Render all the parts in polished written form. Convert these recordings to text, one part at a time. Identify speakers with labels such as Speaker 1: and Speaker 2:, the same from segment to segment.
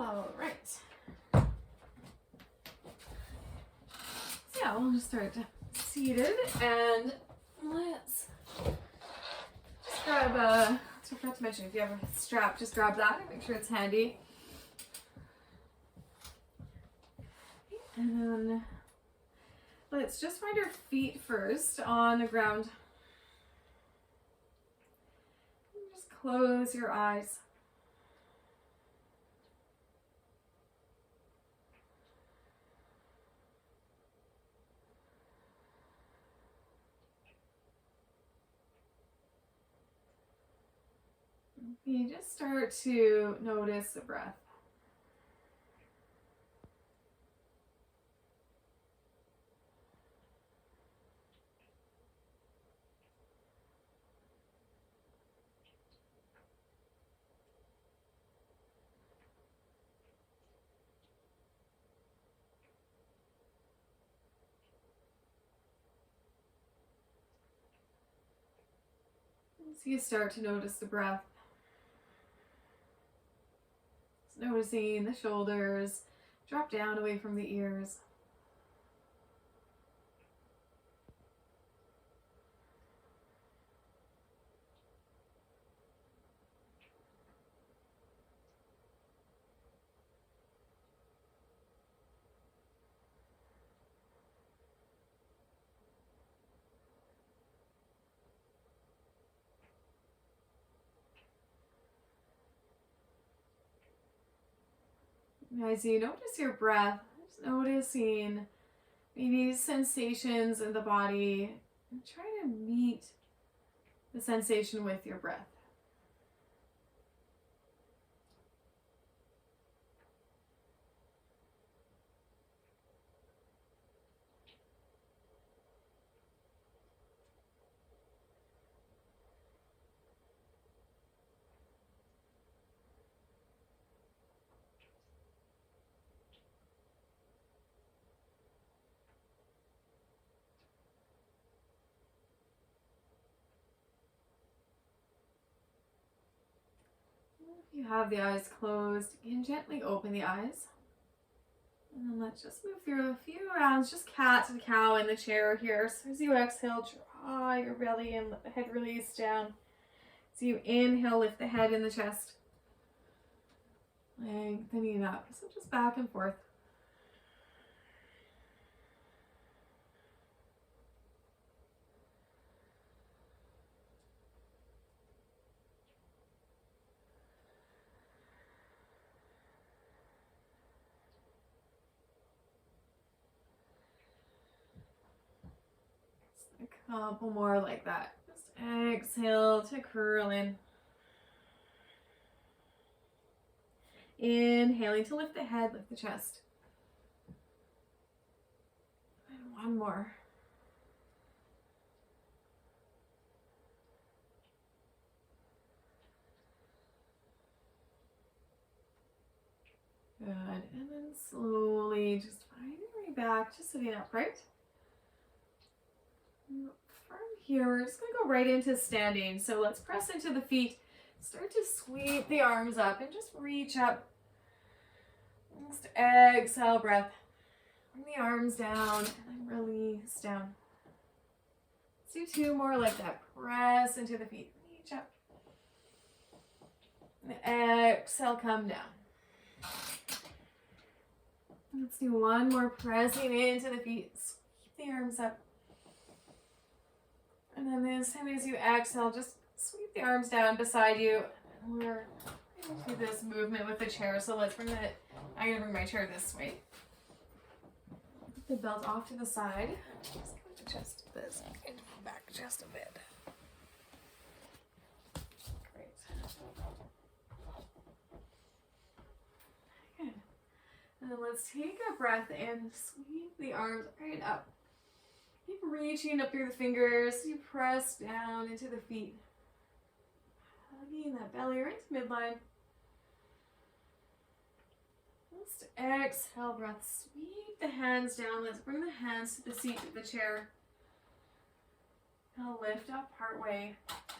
Speaker 1: All right. So yeah, we'll just start seated and let's just grab a, so I forgot to mention, if you have a strap, just grab that and make sure it's handy. And then let's just find our feet first on the ground. Just close your eyes. You just start to notice the breath. So you start to notice the breath. Just noticing the shoulders drop down away from the ears. As you notice your breath, just noticing maybe sensations in the body, and try to meet the sensation with your breath. If you have the eyes closed, you can gently open the eyes. And then let's just move through a few rounds, just cat to cow in the chair here. So as you exhale, draw your belly and let the head release down. So you inhale, lift the head in the chest. Lengthening up, so just back and forth. A couple more like that. Just exhale to curl in. Inhaling to lift the head, lift the chest. And one more. Good. And then slowly just find your way back to sitting upright. From here, we're just going to go right into standing. So let's press into the feet. Start to sweep the arms up and just reach up. Just exhale, breath. Bring the arms down and then release down. Let's do two more like that. Press into the feet. Reach up. And exhale, come down. Let's do one more, pressing into the feet. Sweep the arms up. And then this time as you exhale, just sweep the arms down beside you. And we're going to do this movement with the chair. So let's bring it, I'm going to bring my chair this way. Put the belt off to the side. Just go to chest this and back just a bit. Great. Good. And then let's take a breath and sweep the arms right up. Keep reaching up through the fingers. You press down into the feet. Hugging that belly right to midline. Just exhale, breath. Sweep the hands down. Let's bring the hands to the seat of the chair. Now lift up part way.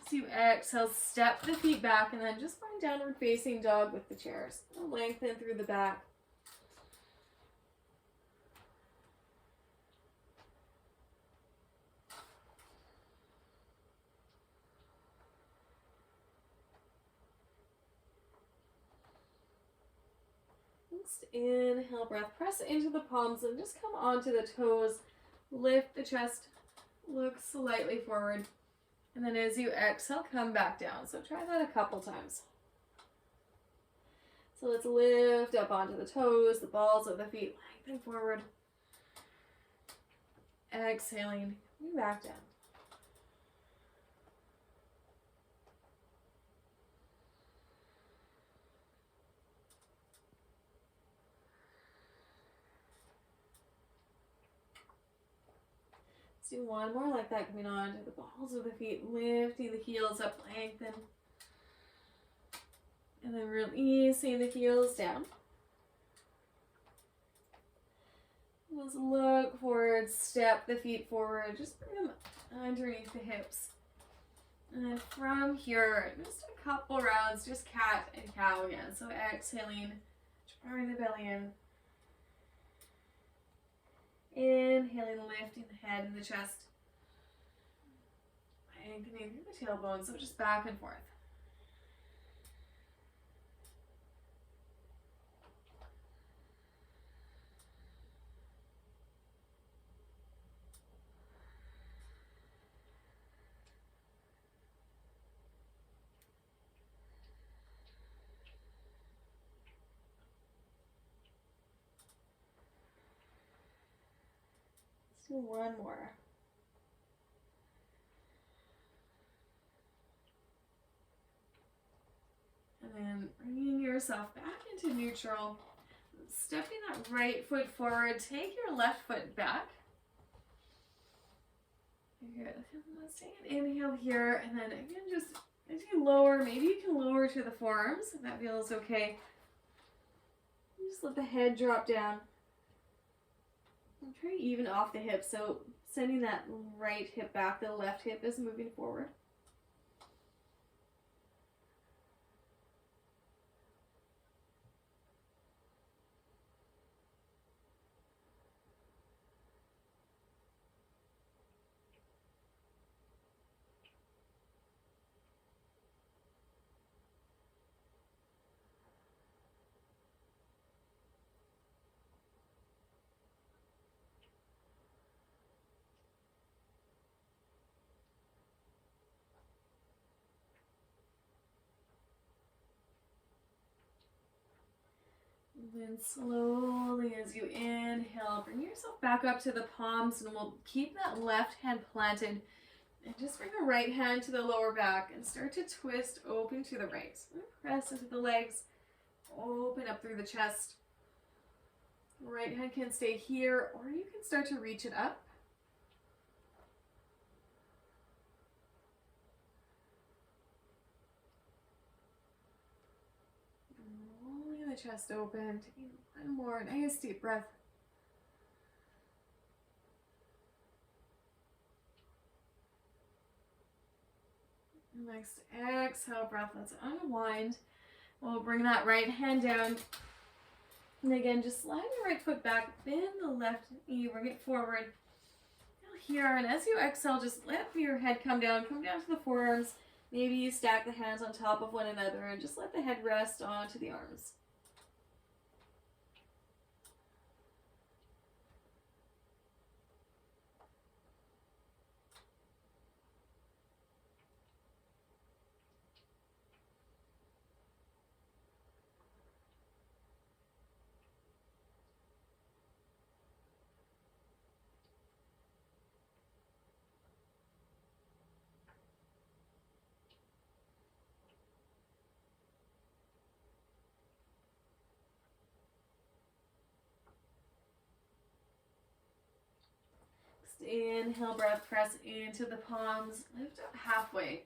Speaker 1: As you exhale, step the feet back and then just find downward facing dog with the chairs. Lengthen through the back. Next, inhale, breath. Press into the palms and just come onto the toes. Lift the chest. Look slightly forward. And then as you exhale, come back down. So try that a couple times. So let's lift up onto the toes, the balls of the feet, lengthen forward. Exhaling, coming back down. Let's do one more like that, coming on to the balls of the feet, lifting the heels up, lengthen. And then releasing the heels down. Let's look forward, step the feet forward, just bring them underneath the hips. And then from here, just a couple rounds, just cat and cow again. So exhaling, drawing the belly in. Inhaling, lifting the head and the chest. Lengthening through the tailbone, so just back and forth. Do one more. And then bringing yourself back into neutral. Stepping that right foot forward. Take your left foot back. Good. Let's take an inhale here. And then again, just as you lower, maybe you can lower to the forearms if that feels okay. Just let the head drop down. I'm trying to even off the hip, so sending that right hip back, the left hip is moving forward. Then slowly as you inhale, bring yourself back up to the palms and we'll keep that left hand planted and just bring the right hand to the lower back and start to twist open to the right. Press into the legs, open up through the chest. Right hand can stay here or you can start to reach it up. The chest open, taking one more nice deep breath. Next exhale breath, let's unwind. We'll bring that right hand down. And again, just slide your right foot back, bend the left knee, bring it forward. Now here, and as you exhale, just let your head come down to the forearms. Maybe you stack the hands on top of one another and just let the head rest onto the arms. Inhale, breath, press into the palms, lift up halfway.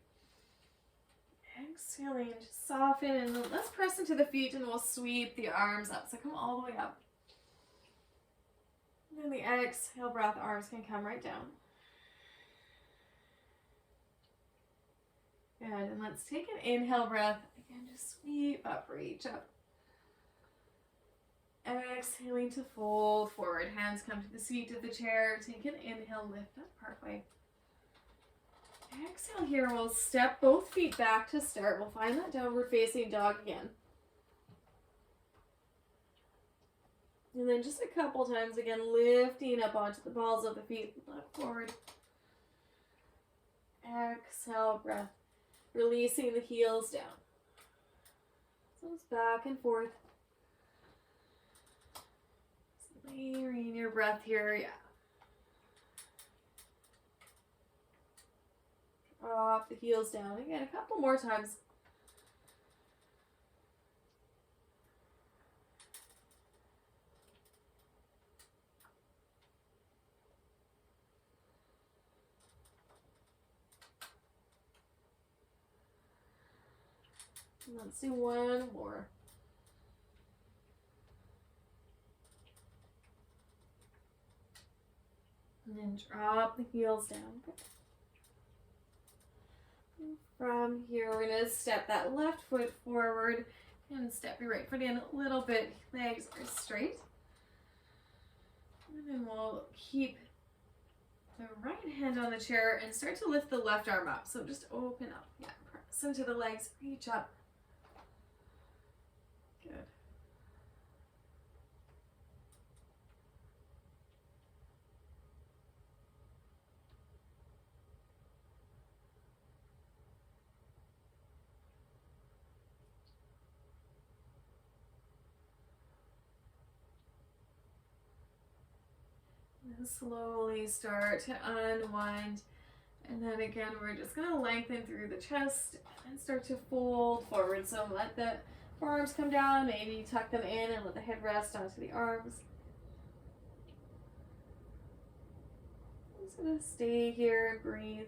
Speaker 1: Exhaling, just soften, and then let's press into the feet and we'll sweep the arms up. So come all the way up. And then the exhale breath, arms can come right down. Good, and let's take an inhale breath. Again, just sweep up, reach up. Exhaling to fold forward. Hands come to the seat of the chair. Take an inhale, lift up partway. Exhale here, we'll step both feet back to start. We'll find that downward facing dog again. And then just a couple times again, lifting up onto the balls of the feet. Look forward. Exhale, breath. Releasing the heels down. So it's back and forth. Layering your breath here, yeah. Drop the heels down. Again, a couple more times. Let's do one more. And then drop the heels down. From here, we're going to step that left foot forward and step your right foot in a little bit. Legs are straight. And then we'll keep the right hand on the chair and start to lift the left arm up. So just open up. Yeah, press into the legs, reach up. Good. And slowly start to unwind. And then again, we're just going to lengthen through the chest and start to fold forward. So let the forearms come down, maybe tuck them in and let the head rest onto the arms. I'm just going to stay here and breathe.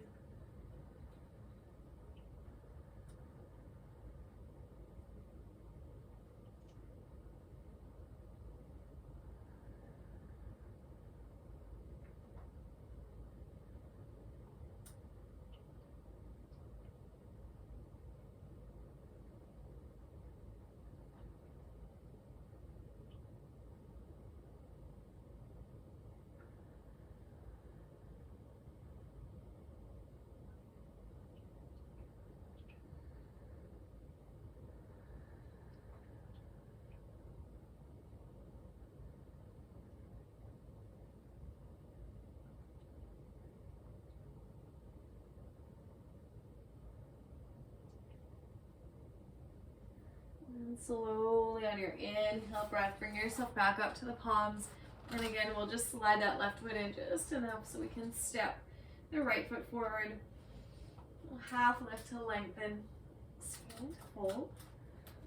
Speaker 1: And slowly on your inhale breath, bring yourself back up to the palms. And again, we'll just slide that left foot in just enough so we can step the right foot forward. We'll half lift to lengthen. Exhale to fold.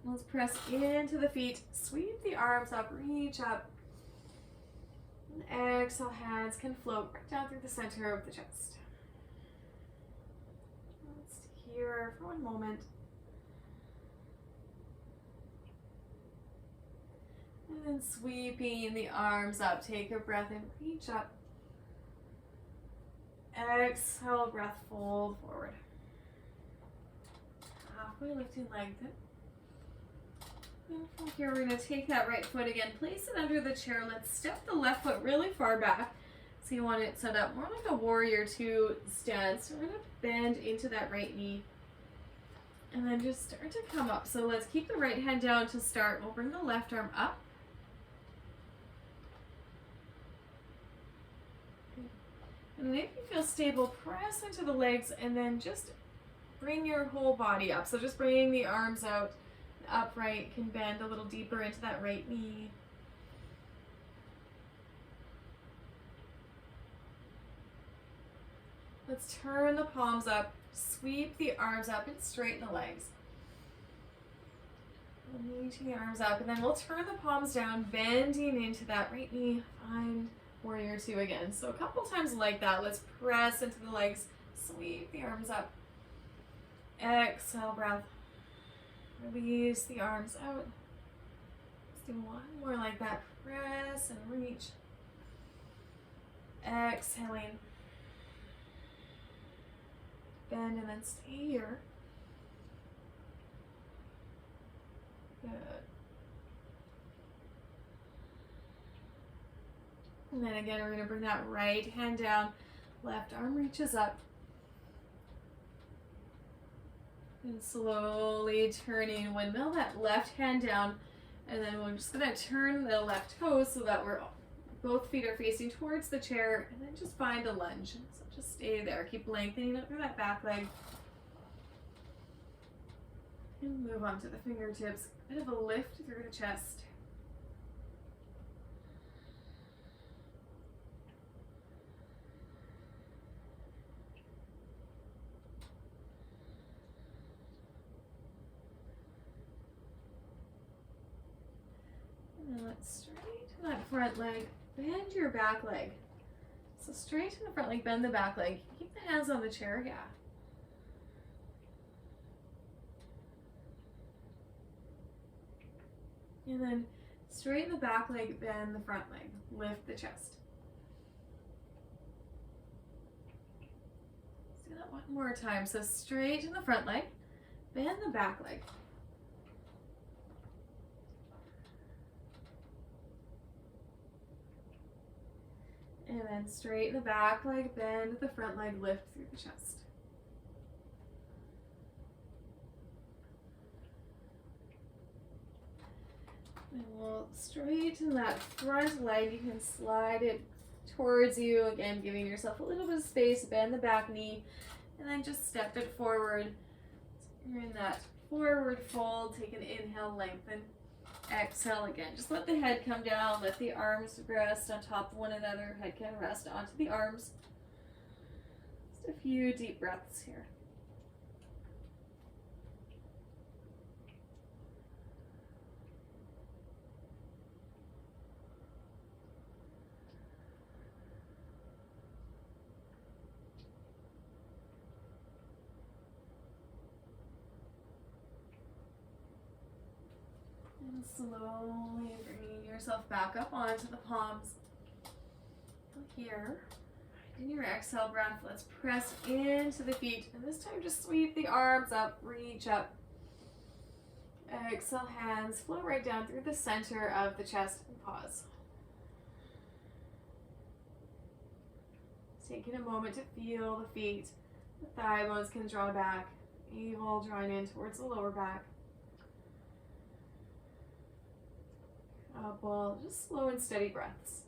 Speaker 1: Let's press into the feet. Sweep the arms up, reach up. And exhale, hands can float right down through the center of the chest. Let's stay here for one moment. And then sweeping the arms up, take a breath and reach up. Exhale, breath, fold forward. Halfway lifting, lengthen. And from here, we're going to take that right foot again, place it under the chair. Let's step the left foot really far back. So you want it set up more like a warrior two stance. We're going to bend into that right knee. And then just start to come up. So let's keep the right hand down to start. We'll bring the left arm up. And if you feel stable, press into the legs and then just bring your whole body up. So just bringing the arms out, upright, can bend a little deeper into that right knee. Let's turn the palms up, sweep the arms up and straighten the legs. Reaching the arms up, and then we'll turn the palms down, bending into that right knee. Find warrior two again. So a couple times like that. Let's press into the legs, sweep the arms up. Exhale, breath. Release the arms out. Let's do one more like that. Press and reach. Exhaling. Bend and then stay here. Good. And then again, we're going to bring that right hand down, left arm reaches up. And slowly turning, windmill that left hand down. And then we're just going to turn the left toes so that both feet are facing towards the chair. And then just find a lunge. So just stay there. Keep lengthening up through that back leg. And move on to the fingertips. A bit of a lift through the chest. And let's straighten that front leg. Bend your back leg. So straighten the front leg, bend the back leg. Keep the hands on the chair, yeah. And then straighten the back leg, bend the front leg. Lift the chest. Let's do that one more time. So straighten the front leg, bend the back leg. And then straighten the back leg, bend the front leg, lift through the chest. And we'll straighten that front leg. You can slide it towards you. Again, giving yourself a little bit of space. Bend the back knee. And then just step it forward. So you're in that forward fold. Take an inhale, lengthen. Exhale again. Just let the head come down. Let the arms rest on top of one another. Head can rest onto the arms. Just a few deep breaths here. And slowly bringing yourself back up onto the palms. Here, in your exhale breath, let's press into the feet. And this time just sweep the arms up, reach up. Exhale, hands flow right down through the center of the chest and pause. Taking a moment to feel the feet. The thigh bones can draw back. Navel drawing in towards the lower back. Couple just slow and steady breaths.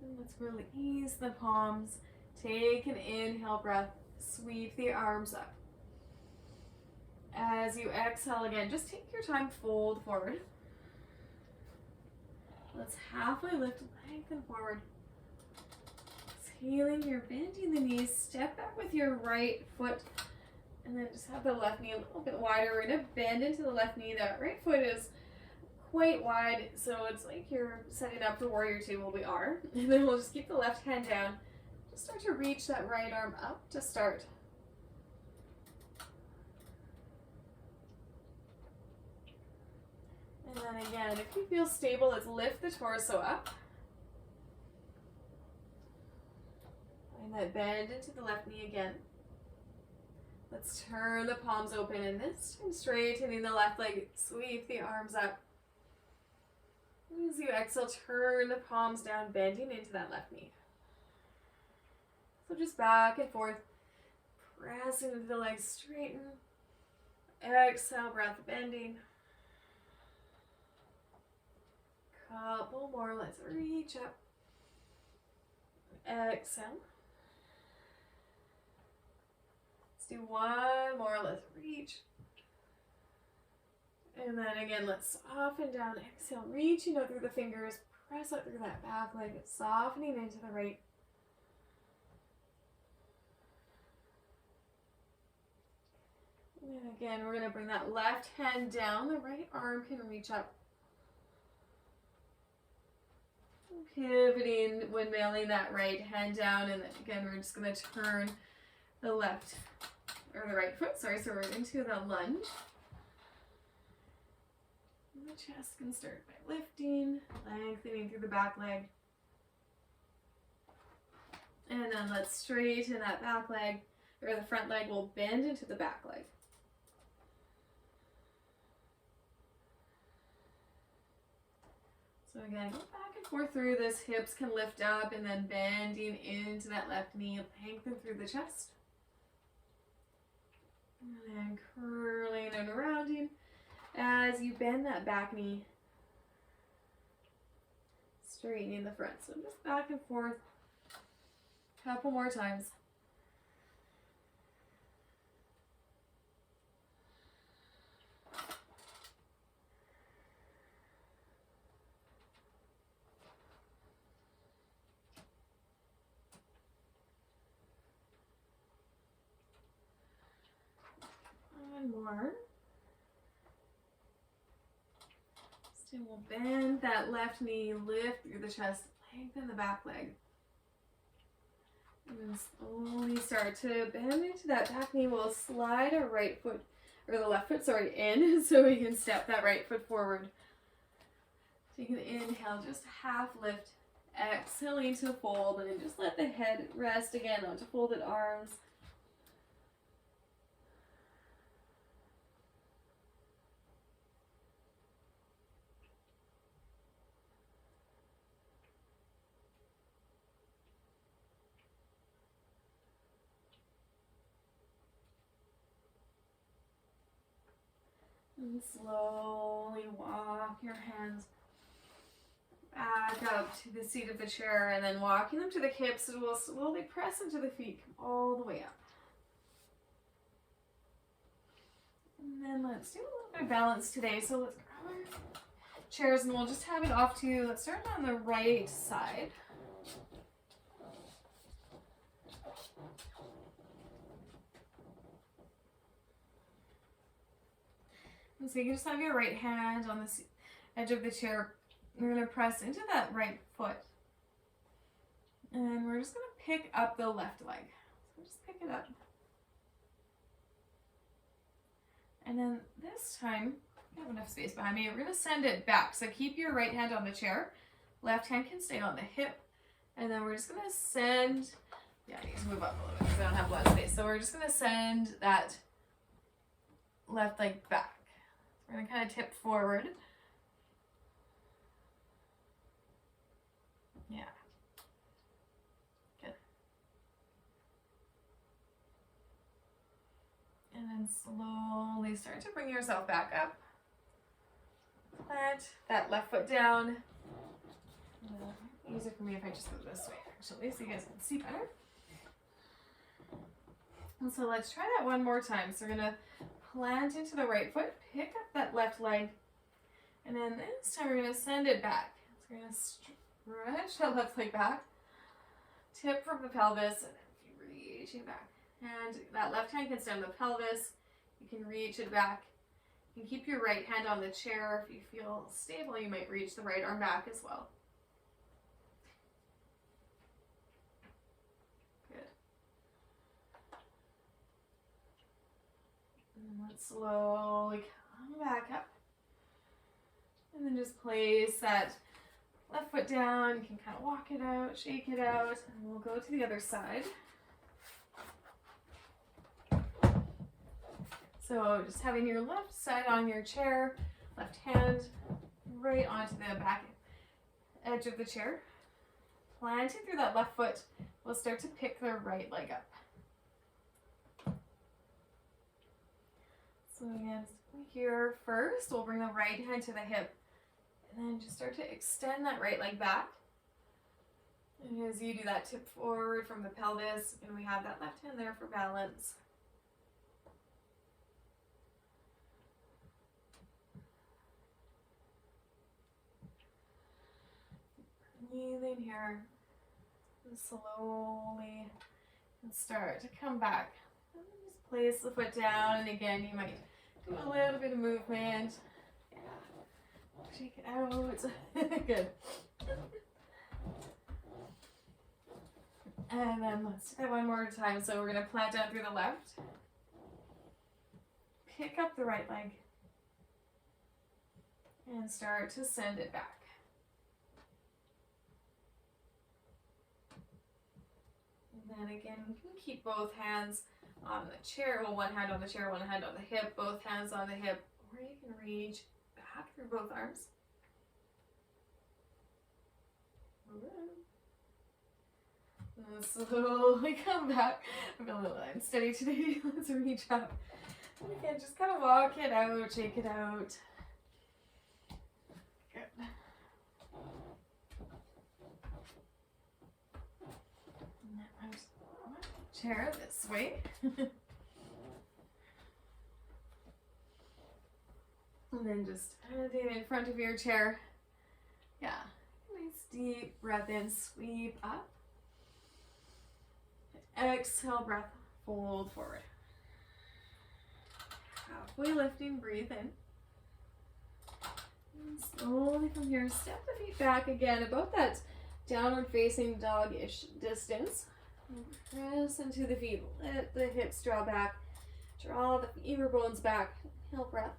Speaker 1: And let's really ease the palms. Take an inhale breath. Sweep the arms up. As you exhale again, just take your time, fold forward. Let's halfway lift, lengthen forward. Exhaling, you're bending the knees. Step back with your right foot. And then just have the left knee a little bit wider. We're going to bend into the left knee. That right foot is quite wide, so it's like you're setting up for warrior two. Well, we are. And then we'll just keep the left hand down. Just start to reach that right arm up to start. And then again, if you feel stable, let's lift the torso up. Find that bend into the left knee again. Let's turn the palms open, and this time straightening the left leg, sweep the arms up. As you exhale, turn the palms down, bending into that left knee. So just back and forth, pressing into the legs, straighten. Exhale, breath bending. Couple more, let's reach up. Exhale. Let's do one more, let's reach. And then again, let's soften down. Exhale, reaching out through the fingers, press up through that back leg, softening into the right. And again, we're going to bring that left hand down. The right arm can reach up. Pivoting, windmilling that right hand down, and then again we're just going to turn the left, or the right foot, sorry, so we're into the lunge. And the chest can start by lifting, lengthening through the back leg. And then let's straighten that back leg, or the front leg will bend into the back leg. So again, go back and forth through this. Hips can lift up and then bending into that left knee, lengthen through the chest. And then curling and rounding as you bend that back knee, straightening the front. So just back and forth, a couple more times. One more. Still we'll bend that left knee, lift through the chest, lengthen the back leg. And then slowly start to bend into that back knee. We'll slide our right foot, or the left foot, sorry, in so we can step that right foot forward. So you can inhale, just half lift, exhaling to fold, and then just let the head rest again onto folded arms. And slowly walk your hands back up to the seat of the chair, and then walking them to the hips, and we'll slowly press into the feet, come all the way up. And then let's do a little bit of balance today. So let's grab our chairs and we'll just have it off to, let's start on the right side. And so you can just have your right hand on the edge of the chair. We're going to press into that right foot. And we're just going to pick up the left leg. So just pick it up. And then this time, I have enough space behind me, we're going to send it back. So keep your right hand on the chair. Left hand can stay on the hip. And then we're just going to send, I need to move up a little bit because I don't have a lot of space. So we're just going to send that left leg back. We're going to kind of tip forward. Yeah. Good. And then slowly start to bring yourself back up. Plant that left foot down. Easier for me if I just go this way, actually, so you guys can see better. And so let's try that one more time. So we're going to plant into the right foot, pick up that left leg, and then this time we're going to send it back. So we're going to stretch that left leg back, tip from the pelvis, and then reach it back. And that left hand can stay on the pelvis. You can reach it back. You can keep your right hand on the chair. If you feel stable, you might reach the right arm back as well. And let's slowly come back up. And then just place that left foot down. You can kind of walk it out, shake it out, and we'll go to the other side. So just having your left side on your chair, left hand right onto the back edge of the chair. Planting through that left foot, we'll start to pick the right leg up. So again, here first, we'll bring the right hand to the hip, and then just start to extend that right leg back. And as you do that, tip forward from the pelvis, and we have that left hand there for balance. Breathing here, and slowly and start to come back. And just place the foot down, and again, you might do a little bit of movement. Yeah. Shake it out. Good. And then let's do that one more time. So we're going to plant down through the left. Pick up the right leg. And start to send it back. And then again, we can keep both hands on the chair. Well, one hand on the chair, one hand on the hip, both hands on the hip, or you can reach back through both arms. And slowly come back. I'm a little unsteady today. Let's reach up. And again, just kind of walk it out, shake it out. Good. Now just chair this way. And then just anything in front of your chair. Yeah. Nice deep breath in, sweep up. Exhale, breath, fold forward. Halfway lifting, breathe in. And slowly from here, step the feet back again, about that downward facing dog-ish distance. Press into the feet, let the hips draw back. Draw the femur bones back. Inhale, breath.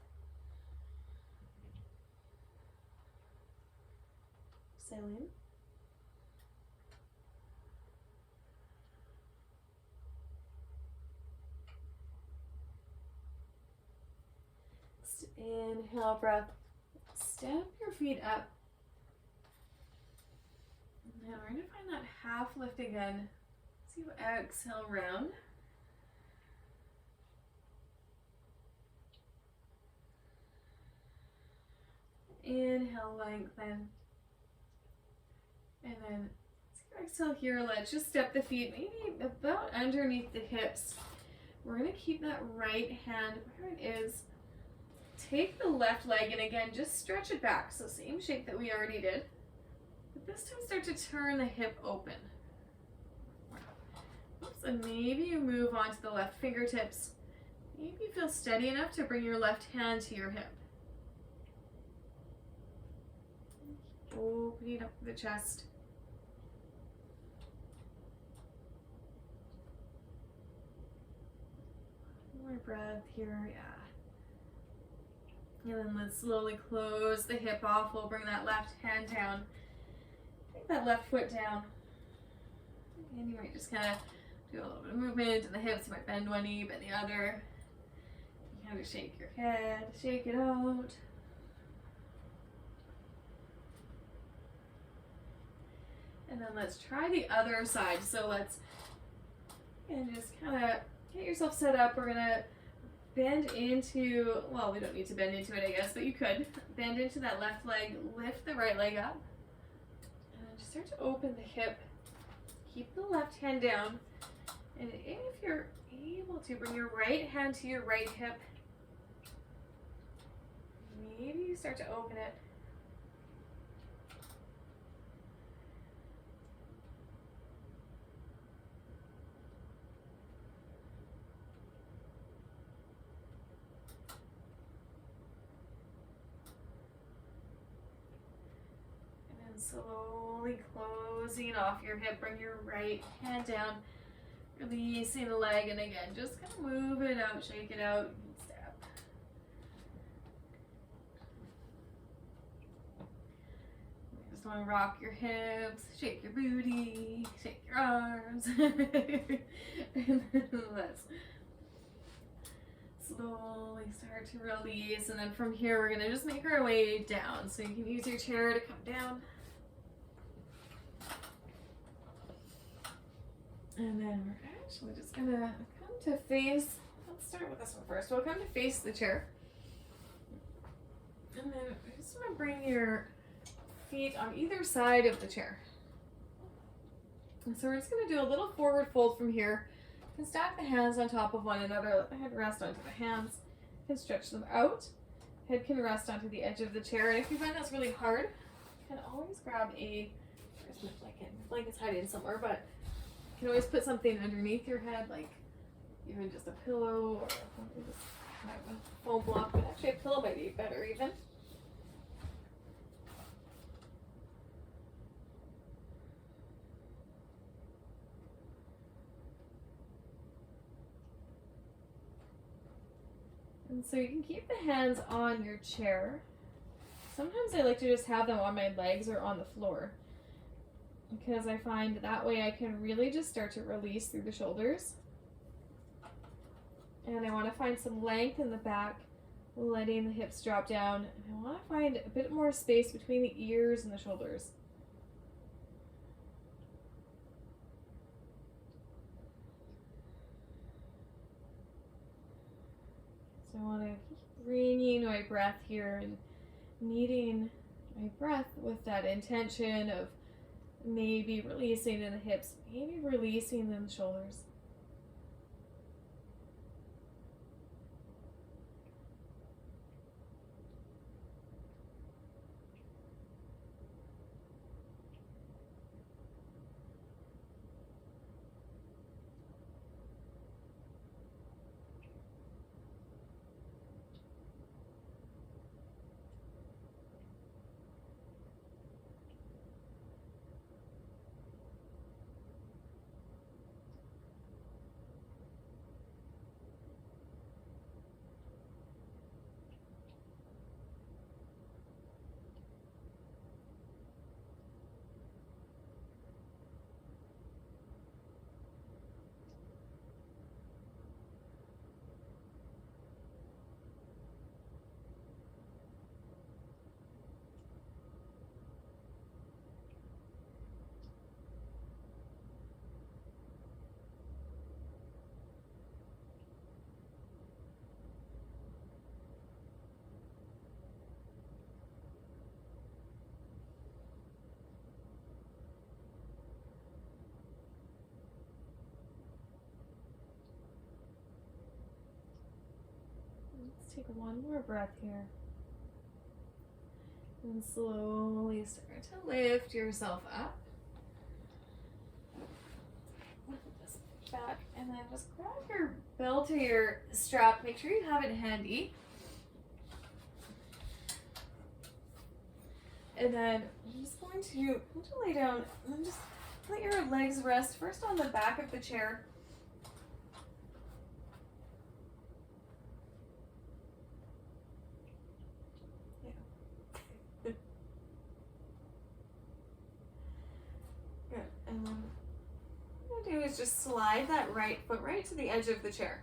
Speaker 1: Exhale in. Inhale, breath. Step your feet up. Now we're going to find that half lift again. So you exhale, round. Inhale, lengthen. And then exhale here. Let's just step the feet maybe about underneath the hips. We're going to keep that right hand where it is. Take the left leg and again, just stretch it back. So same shape that we already did. But this time start to turn the hip open. Oops, and maybe you move on to the left fingertips. Maybe you feel steady enough to bring your left hand to your hip. Opening up the chest. One more breath here, yeah. And then let's slowly close the hip off. We'll bring that left hand down. Take that left foot down. And you might just kind of do a little bit of movement in the hips. You might bend one knee, bend the other. You kind of shake your head, shake it out. And then let's try the other side. So let's, and just kind of get yourself set up. We're going to bend into, well, we don't need to bend into it, I guess, but you could. Bend into that left leg, lift the right leg up. And then just start to open the hip. Keep the left hand down. And if you're able to, bring your right hand to your right hip. Maybe you start to open it. Slowly closing off your hip, bring your right hand down, releasing the leg, and again, just kind of move it out, shake it out, step. You just want to rock your hips, shake your booty, shake your arms, and then let's slowly start to release, and then from here, we're going to just make our way down, so you can use your chair to come down. And then we're actually just gonna come to face, let's start with this one first. We'll come to face the chair. And then I just wanna bring your feet on either side of the chair. And so we're just gonna do a little forward fold from here. You can stack the hands on top of one another, let the head rest onto the hands. You can stretch them out. Head can rest onto the edge of the chair. And if you find that's really hard, you can always grab where's my blanket? My blanket's hiding somewhere, but you can always put something underneath your head, like even just a pillow or just kind of a foam block, but actually a pillow might be better even. And so you can keep the hands on your chair. Sometimes I like to just have them on my legs or on the floor because I find that way I can really just start to release through the shoulders. And I want to find some length in the back, letting the hips drop down. And I want to find a bit more space between the ears and the shoulders. So I want to keep bringing my breath here and meeting my breath with that intention of maybe releasing in the hips, maybe releasing in the shoulders. Let's take one more breath here. And slowly start to lift yourself up. Lift this back, and then just grab your belt or your strap. Make sure you have it handy. And then I'm just going to lay down and then just let your legs rest first on the back of the chair. Good. And then what I'm going to do is just slide that right foot right to the edge of the chair.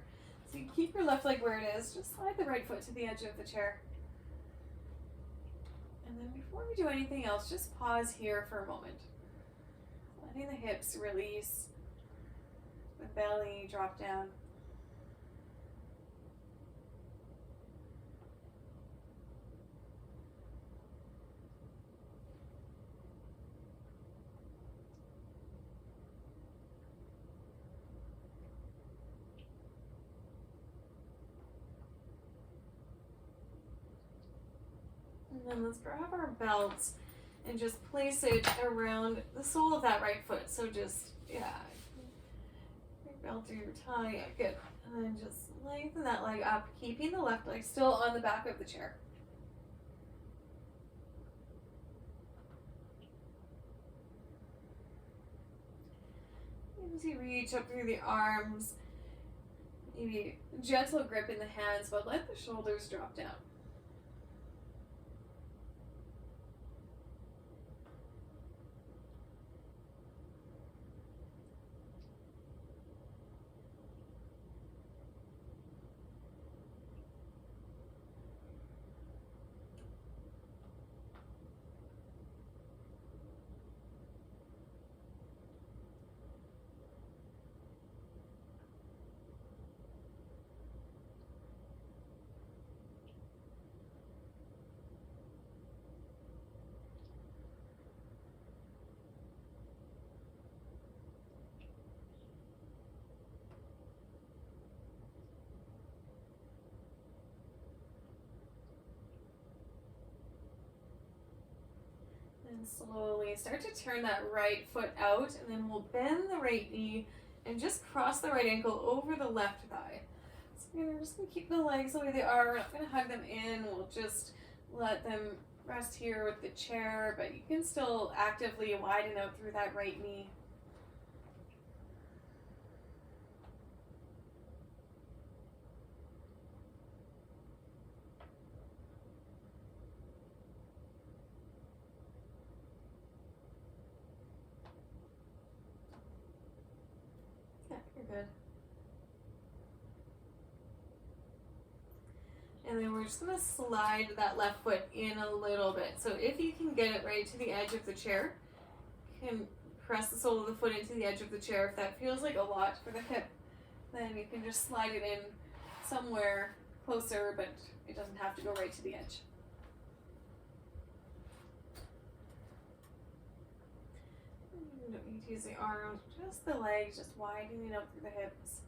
Speaker 1: So you keep your left leg where it is, just slide the right foot to the edge of the chair. And then before we do anything else, just pause here for a moment. Letting the hips release, the belly drop down. And then let's grab our belts and just place it around the sole of that right foot. So just, yeah, your belt or your tie, yeah, good. And then just lengthen that leg up, keeping the left leg still on the back of the chair. As you reach up through the arms, maybe gentle grip in the hands, but let the shoulders drop down. And slowly start to turn that right foot out, and then we'll bend the right knee and just cross the right ankle over the left thigh. So we're just going to keep the legs the way they are. We're not going to hug them in. We'll just let them rest here with the chair, but you can still actively widen out through that right knee. And then we're just gonna slide that left foot in a little bit. So if you can get it right to the edge of the chair, you can press the sole of the foot into the edge of the chair. If that feels like a lot for the hip, then you can just slide it in somewhere closer, but it doesn't have to go right to the edge. You don't need to use the arms, just the legs, just widening out through the hips,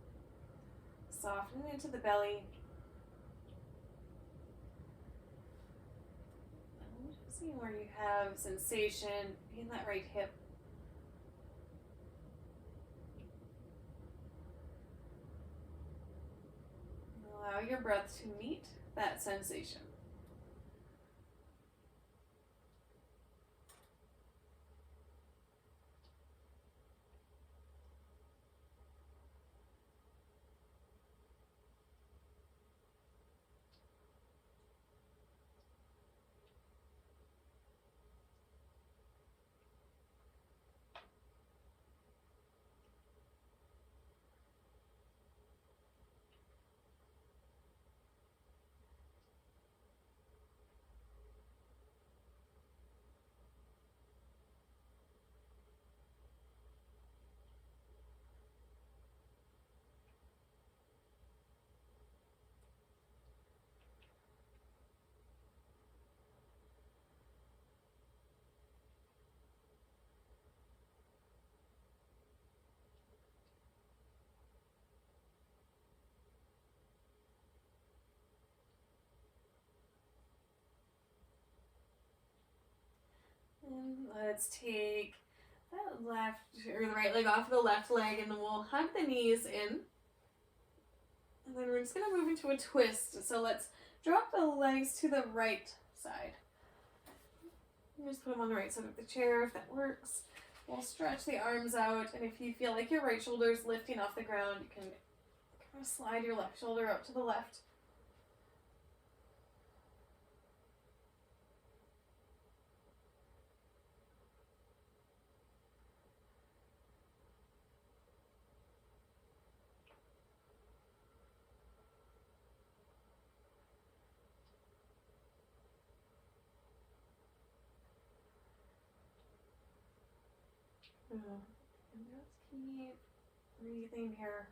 Speaker 1: softening into the belly. Just seeing where you have sensation in that right hip. Allow your breath to meet that sensation. And let's take that left or the right leg off the left leg, and then we'll hug the knees in. And then we're just going to move into a twist. So let's drop the legs to the right side. Just put them on the right side of the chair if that works. We'll stretch the arms out, and if you feel like your right shoulder is lifting off the ground, you can kind of slide your left shoulder up to the left. And just keep breathing here.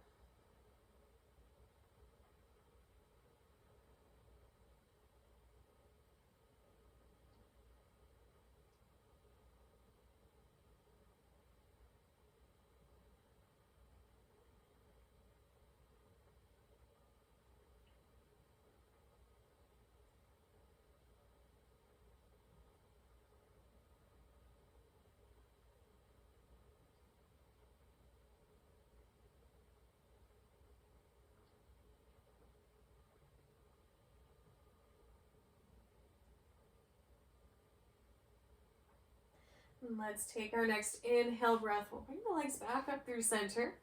Speaker 1: And let's take our next inhale breath. We'll bring the legs back up through center.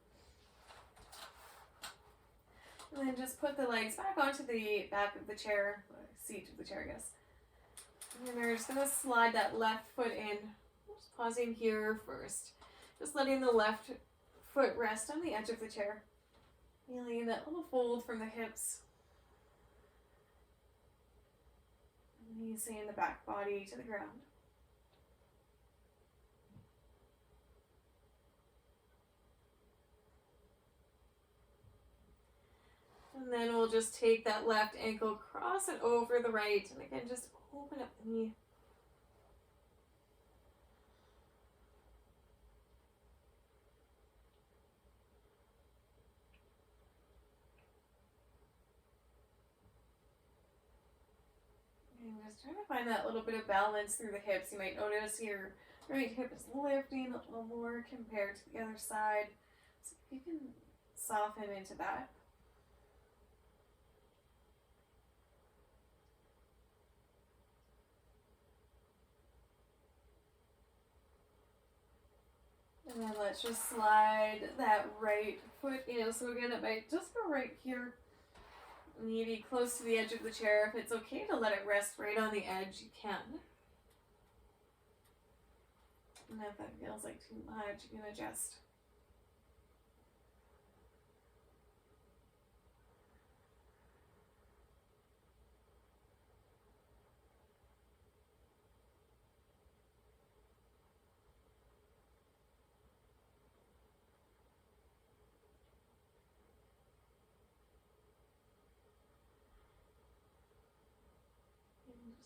Speaker 1: And then just put the legs back onto the back of the chair, seat of the chair, I guess. And then we're just going to slide that left foot in. Just pausing here first. Just letting the left foot rest on the edge of the chair. Feeling that little fold from the hips. Releasing the back body to the ground. And then we'll just take that left ankle, cross it over the right, and again, just open up the knee. And just trying to find that little bit of balance through the hips. You might notice your right hip is lifting a little more compared to the other side. So you can soften into that. And then let's just slide that right foot in. So again, it might just go right here, maybe close to the edge of the chair. If it's okay to let it rest right on the edge, you can. And if that feels like too much, you can adjust.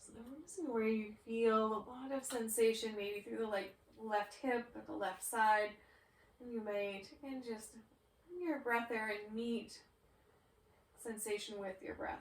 Speaker 1: So noticing where you feel a lot of sensation, maybe through the left hip or the left side. And you might, again, just bring your breath there and meet sensation with your breath.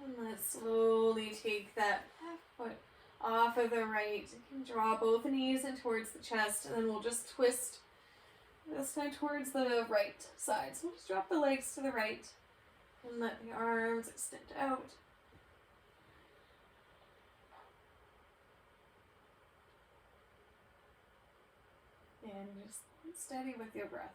Speaker 1: And let's slowly take that left foot off of the right. You can draw both knees in towards the chest, and then we'll just twist this time towards the right side. So we'll just drop the legs to the right and let the arms extend out. And just steady with your breath.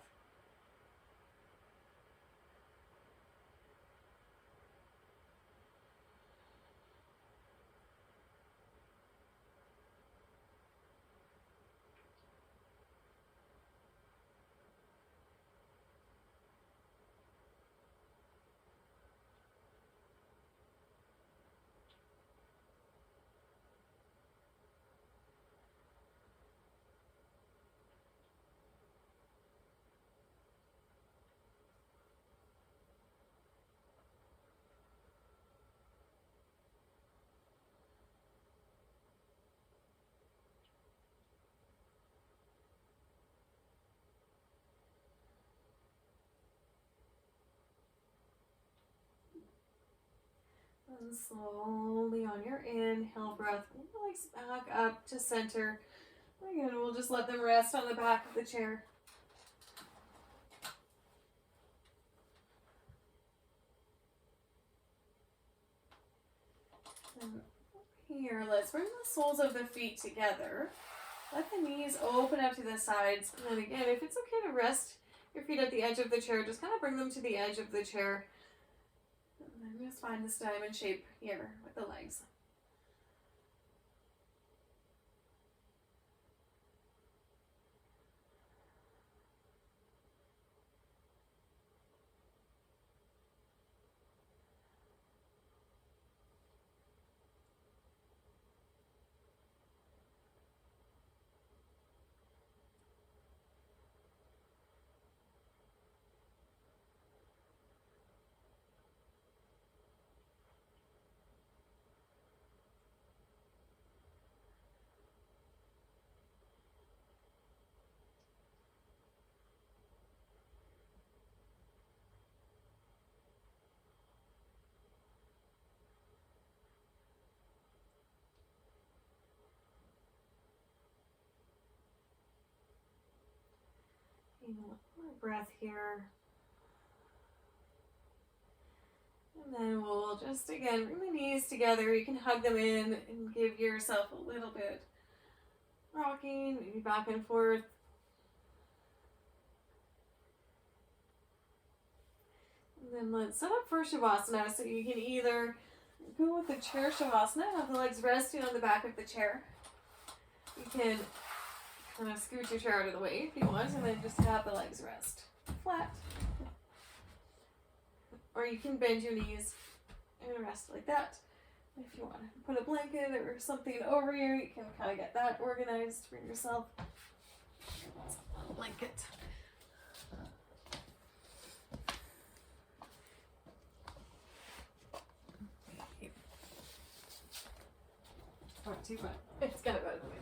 Speaker 1: And slowly on your inhale breath, legs back up to center. Again, we'll just let them rest on the back of the chair. And here, let's bring the soles of the feet together. Let the knees open up to the sides. And then again, if it's okay to rest your feet at the edge of the chair, just kind of bring them to the edge of the chair. And then just find this diamond shape here with the legs. One more breath here. And then we'll just, again, bring the knees together. You can hug them in and give yourself a little bit rocking, maybe back and forth. And then let's set up for Shavasana. So you can either go with the chair Shavasana, have the legs resting on the back of the chair. You can kind of scoot your chair out of the way if you want, and then just have the legs rest flat. Or you can bend your knees and rest like that. If you want to put a blanket or something over you, you can kind of get that organized for yourself. A blanket. Not too bad. It's kind of out of the way.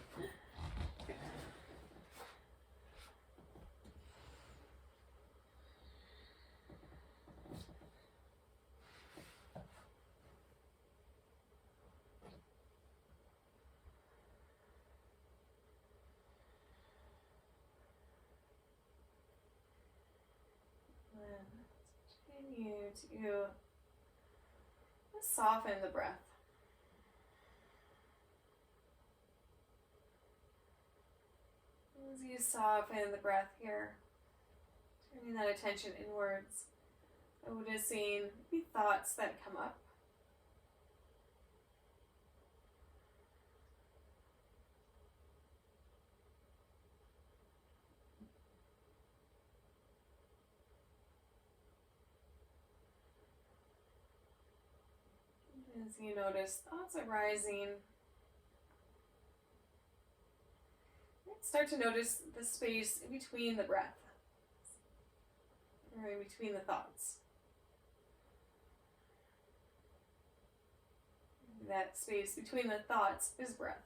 Speaker 1: Continue to soften the breath. As you soften the breath here, turning that attention inwards, noticing the thoughts that come up. As you notice thoughts arising, start to notice the space in between the breath, or in between the thoughts. That space between the thoughts is breath.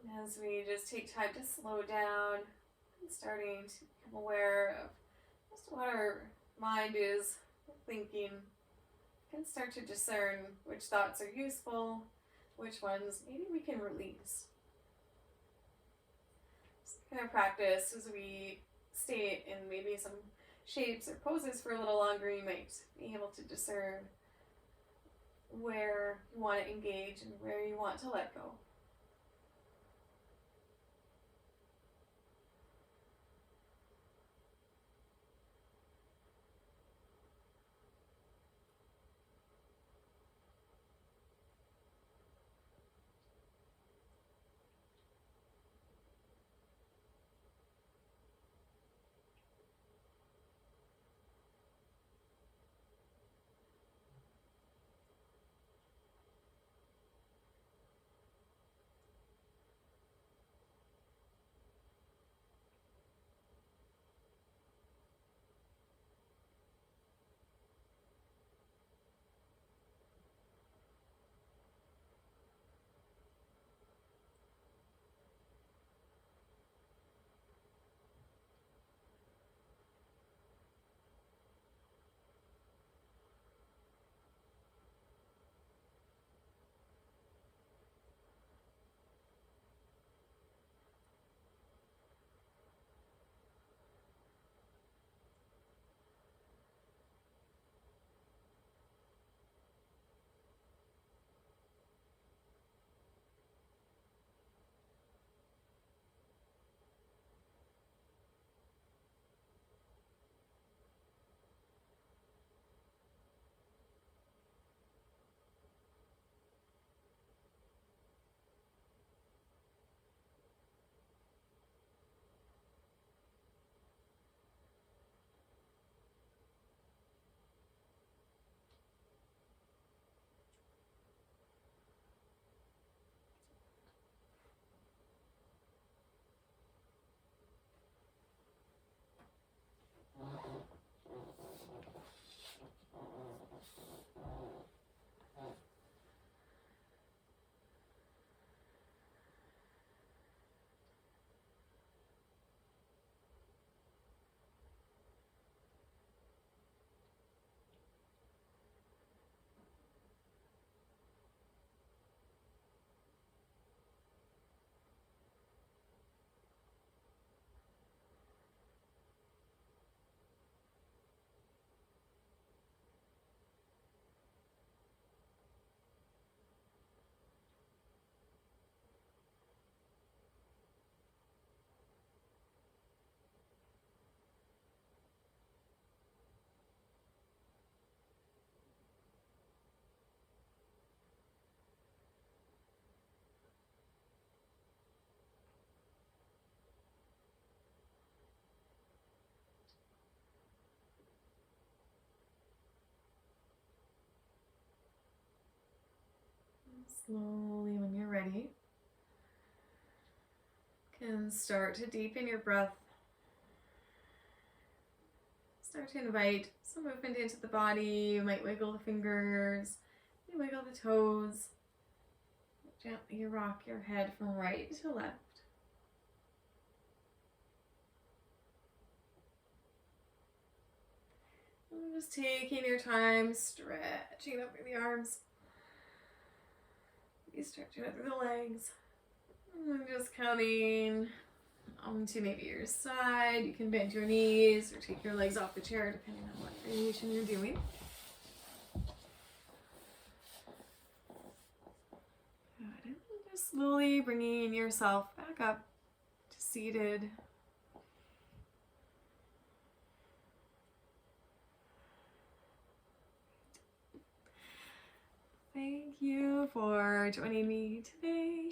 Speaker 1: And as we just take time to slow down and starting to become aware of just what our mind is thinking, we can start to discern which thoughts are useful, which ones maybe we can release. So kind of practice as we stay in maybe some shapes or poses for a little longer, you might be able to discern where you want to engage and where you want to let go. Slowly, when you're ready, you can start to deepen your breath. start to invite some movement into the body. You might wiggle the fingers, you wiggle the toes. Gently rock your head from right to left. And just taking your time, stretching up through the arms. You stretching up through the legs. And just coming onto maybe your side. You can bend your knees or take your legs off the chair depending on what variation you're doing. Good. And just slowly bringing yourself back up to seated. Thank you for joining me today.